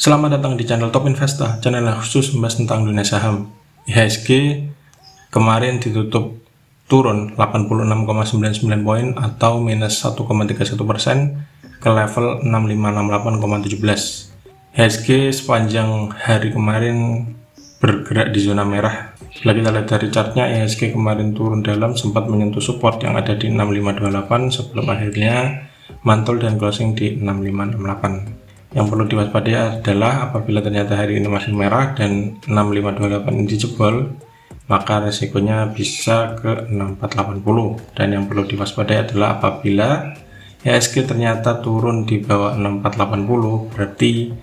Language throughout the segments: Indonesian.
Selamat datang di channel Top Investa, channel yang khusus membahas tentang dunia saham. IHSG kemarin ditutup turun 86,99 poin atau minus 1,31% ke level 6568,17. IHSG sepanjang hari kemarin bergerak di zona merah. Bila kita lihat dari chartnya, IHSG kemarin turun dalam, sempat menyentuh support yang ada di 6528 sebelum akhirnya mantul dan closing di 6568. Yang perlu diwaspadai adalah apabila ternyata hari ini masih merah dan 6528 ini dijebol, maka resikonya bisa ke 6480. Dan yang perlu diwaspadai adalah apabila IHSG ternyata turun di bawah 6480, berarti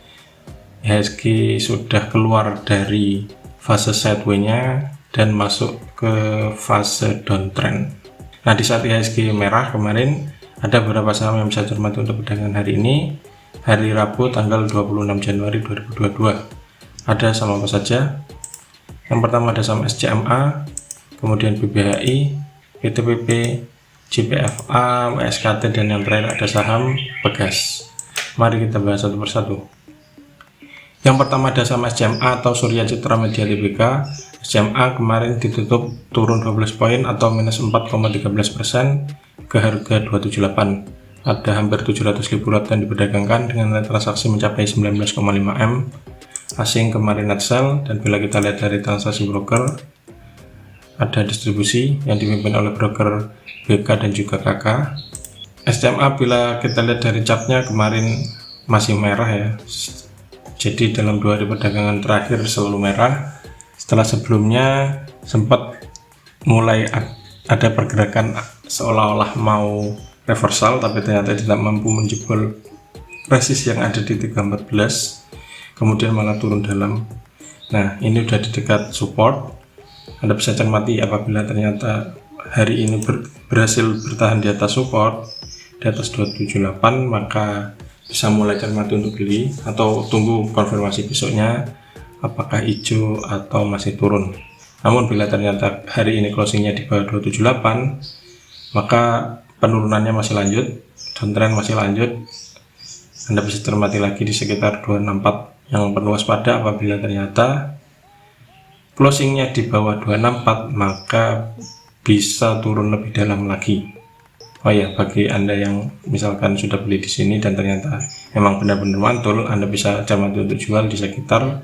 IHSG sudah keluar dari fase sideways-nya dan masuk ke fase downtrend. Nah, di saat IHSG merah kemarin, ada beberapa saham yang bisa cermati untuk perdagangan hari ini. Hari Rabu tanggal 26 Januari 2022 ada saham apa saja? Yang pertama ada saham SCMA, kemudian BBHI, PTPP, JPFA, WSKT, dan yang terakhir ada saham Pegas. Mari kita bahas satu persatu. Yang pertama ada saham SCMA atau Surya Citra Media Tbk. SCMA kemarin ditutup turun 12 poin atau minus 4,13% ke harga 278. Ada hampir 700.000 lot yang diperdagangkan dengan nilai transaksi mencapai 19,5 M. Asing kemarin net sell, dan bila kita lihat dari transaksi broker, ada distribusi yang dipimpin oleh broker BK dan juga KK. SCMA bila kita lihat dari chartnya kemarin masih merah ya, jadi dalam 2 hari perdagangan terakhir selalu merah, setelah sebelumnya sempat mulai ada pergerakan seolah-olah mau reversal, tapi ternyata tidak mampu menjebol resist yang ada di 314, kemudian malah turun dalam. Nah, ini udah di dekat support. Anda bisa cermati apabila ternyata hari ini berhasil bertahan di atas support di atas 278, maka bisa mulai cermati untuk beli atau tunggu konfirmasi besoknya apakah hijau atau masih turun. Namun bila ternyata hari ini closingnya di bawah 278, maka penurunannya masih lanjut, downtrend masih lanjut. Anda bisa cermati lagi di sekitar 264. Yang perlu waspada apabila ternyata closingnya di bawah 264, maka bisa turun lebih dalam lagi. Oh ya, bagi Anda yang misalkan sudah beli di sini dan ternyata memang benar-benar mantul, Anda bisa cermati untuk jual di sekitar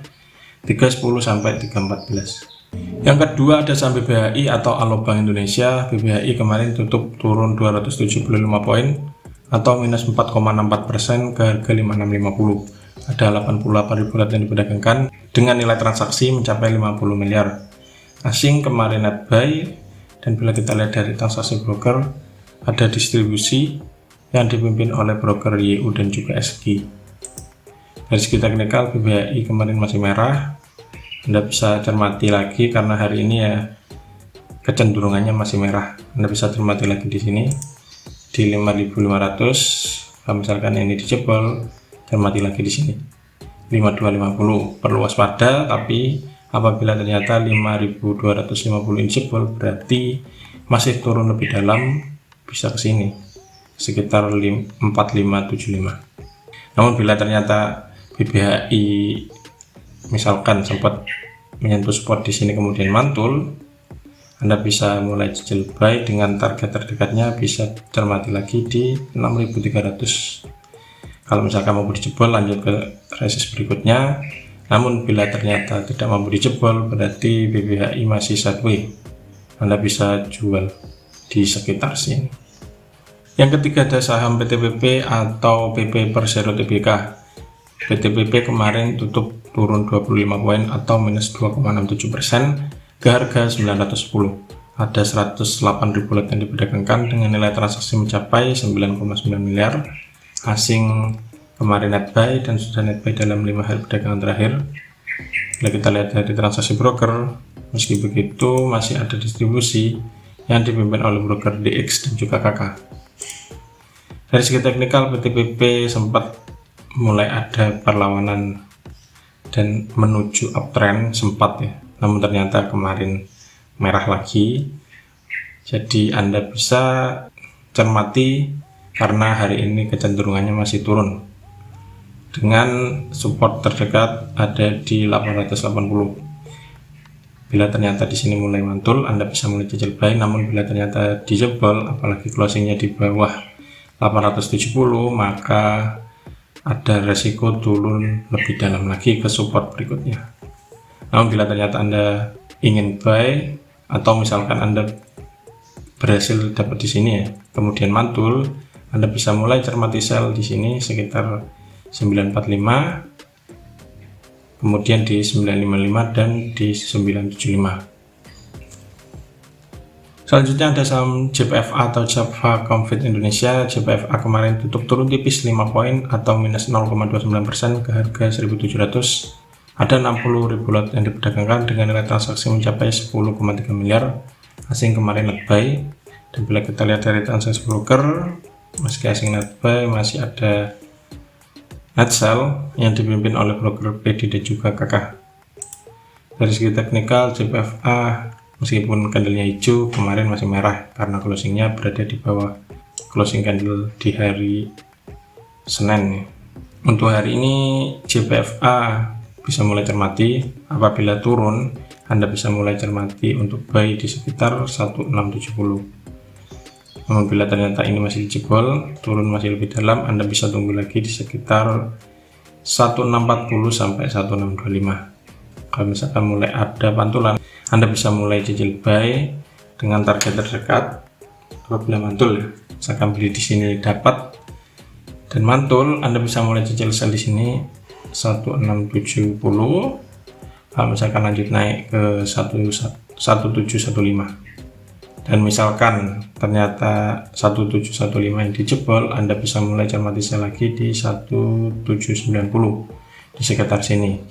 310 sampai 314. Yang kedua ada saham BBHI atau Alobank Indonesia. BBHI kemarin tutup turun 275 poin atau minus 4,64% ke harga 5650. Ada 88.000 lot yang diperdagangkan dengan nilai transaksi mencapai 50 miliar. Asing kemarin net buy, dan bila kita lihat dari transaksi broker, ada distribusi yang dipimpin oleh broker YU dan juga SG. Dari segi teknikal BBHI kemarin masih merah. Anda bisa cermati lagi karena hari ini ya kecenderungannya masih merah. Anda bisa cermati lagi di sini di 5.500. Kalau misalkan ini dijebol, cermati lagi di sini 5250. Perlu waspada, tapi apabila ternyata 5.250 ini jebol, berarti masih turun lebih dalam, bisa ke sini sekitar 4575. Namun bila ternyata BBHI misalkan sempat menyentuh support di sini kemudian mantul, Anda bisa mulai cicil buy dengan target terdekatnya bisa cermati lagi di 6.300. Kalau misalkan mampu dijebol, lanjut ke resist berikutnya. Namun bila ternyata tidak mampu dijebol, berarti BBHI masih sideways. Anda bisa jual di sekitar sini. Yang ketiga ada saham PTPP atau PP Persero Tbk. PTPP kemarin tutup turun 25 poin atau minus 2,67% ke harga 910. Ada 108.000 lot yang diperdagangkan dengan nilai transaksi mencapai 9,9 miliar. Asing kemarin net buy dan sudah net buy dalam 5 hari perdagangan terakhir. Bila kita lihat dari transaksi broker, meski begitu masih ada distribusi yang dipimpin oleh broker DX dan juga KK. Dari segi teknikal PTPP sempat mulai ada perlawanan dan menuju uptrend sempat ya, namun ternyata kemarin merah lagi. Jadi Anda bisa cermati karena hari ini kecenderungannya masih turun. dengan support terdekat ada di 880. Bila ternyata di sini mulai mantul, Anda bisa mulai cicil buy. Namun bila ternyata dijebol, apalagi closingnya di bawah 870, maka ada resiko turun lebih dalam lagi ke support berikutnya. Namun bila ternyata Anda ingin buy, atau misalkan Anda berhasil dapat di sini ya, kemudian mantul, Anda bisa mulai cermati sell di sini sekitar 945. Kemudian di 955 dan di 975. Selanjutnya ada saham JPFA atau Java Comfort Indonesia. JPFA kemarin tutup turun tipis 5 poin atau minus 0,29% ke harga 1.700. Ada 60.000 lot yang diperdagangkan dengan nilai transaksi mencapai 10,3 miliar. Asing kemarin net buy. Dan bila kita lihat dari transaksi broker, meski asing net buy, masih ada net sell yang dipimpin oleh broker PD dan juga KK. Dari segi teknikal, JPFA meskipun candlenya hijau, kemarin masih merah karena closingnya berada di bawah closing candle di hari Senin. Untuk hari ini JPFA bisa mulai cermati. Apabila turun, Anda bisa mulai cermati untuk buy di sekitar 1670. Namun bila ternyata ini masih dijebol, turun masih lebih dalam, Anda bisa tunggu lagi di sekitar 1640 sampai 1625. Kalau misalkan mulai ada pantulan, Anda bisa mulai cicil buy dengan target terdekat. Apabila mantul ya, misalkan beli di sini dapat dan mantul, Anda bisa mulai cicil sell di sini 1670. Kalau misalkan lanjut naik ke 1715. Dan misalkan ternyata 1715 yang dijebol, Anda bisa mulai cermati sell lagi di 1790 di sekitar sini.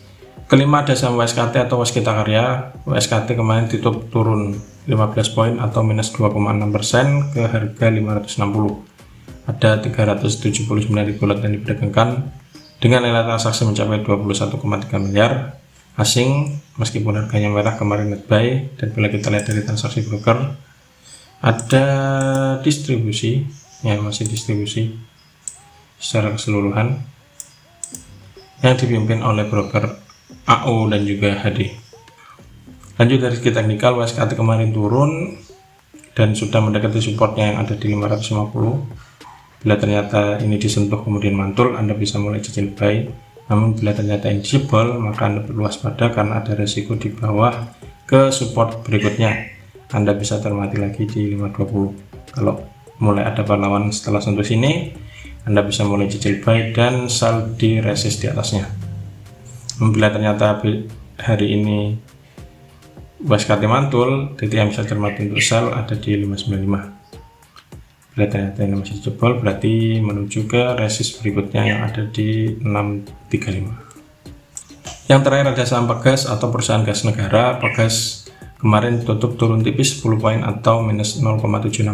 Kelima ada saham WSKT atau Waskita Karya. WSKT kemarin tutup turun 15 poin atau minus 2,6% ke harga 560. Ada 379.000 lot yang diperdagangkan dengan nilai transaksi mencapai 21,3 miliar. Asing meskipun harganya merah kemarin net buy. Dan bila kita lihat dari transaksi broker, ada distribusi yang masih distribusi secara keseluruhan yang dipimpin oleh broker AO dan juga HD. Lanjut dari segi teknikal, WSKT kemarin turun dan sudah mendekati supportnya yang ada di 550. Bila ternyata ini disentuh kemudian mantul, Anda bisa mulai cicil buy. Namun bila ternyata ini jebol, maka Anda perlu waspada karena ada resiko di bawah ke support berikutnya. Anda bisa cermati lagi di 520. Kalau mulai ada perlawanan setelah sentuh sini, Anda bisa mulai cicil buy dan sell di resist di atasnya. Bila ternyata hari ini WSKT mantul, titik yang bisa cermati untuk sell ada di 595. Bila ternyata ini masih jebol, berarti menuju ke resist berikutnya yang ada di 635. Yang terakhir ada saham Pegas atau perusahaan gas negara. Pegas kemarin tutup turun tipis 10 poin atau minus 0,76%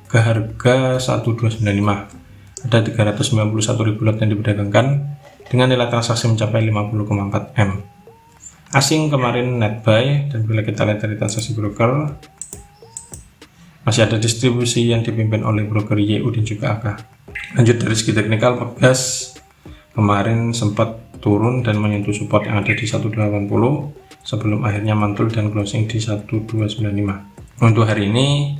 ke harga 1295. Ada 391.000 lot yang diperdagangkan dengan nilai transaksi mencapai 50,4 M. Asing kemarin net buy, dan bila kita lihat dari transaksi broker, masih ada distribusi yang dipimpin oleh broker YU dan juga AK. Lanjut dari segi teknikal, Pegas kemarin sempat turun dan menyentuh support yang ada di 1280 sebelum akhirnya mantul dan closing di 1295. Untuk hari ini,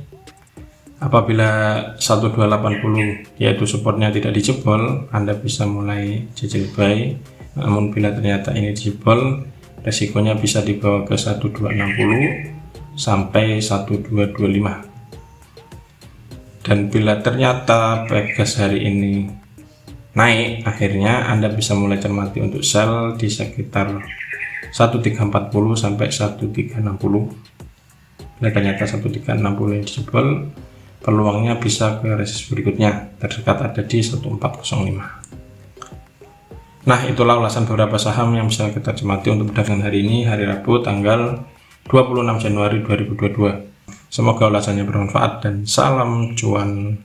apabila 1280 yaitu supportnya tidak dijebol, Anda bisa mulai cicil buy. Namun bila ternyata ini dijebol, resikonya bisa dibawa ke 1260 sampai 1225. Dan bila ternyata Pegas hari ini naik, akhirnya Anda bisa mulai cermati untuk sell di sekitar 1340 sampai 1360. Bila ternyata 1360 yang dijebol, peluangnya bisa ke resist berikutnya, terdekat ada di 1405. Nah, itulah ulasan beberapa saham yang bisa kita cermati untuk perdagangan hari ini, hari Rabu tanggal 26 Januari 2022. Semoga ulasannya bermanfaat dan salam cuan.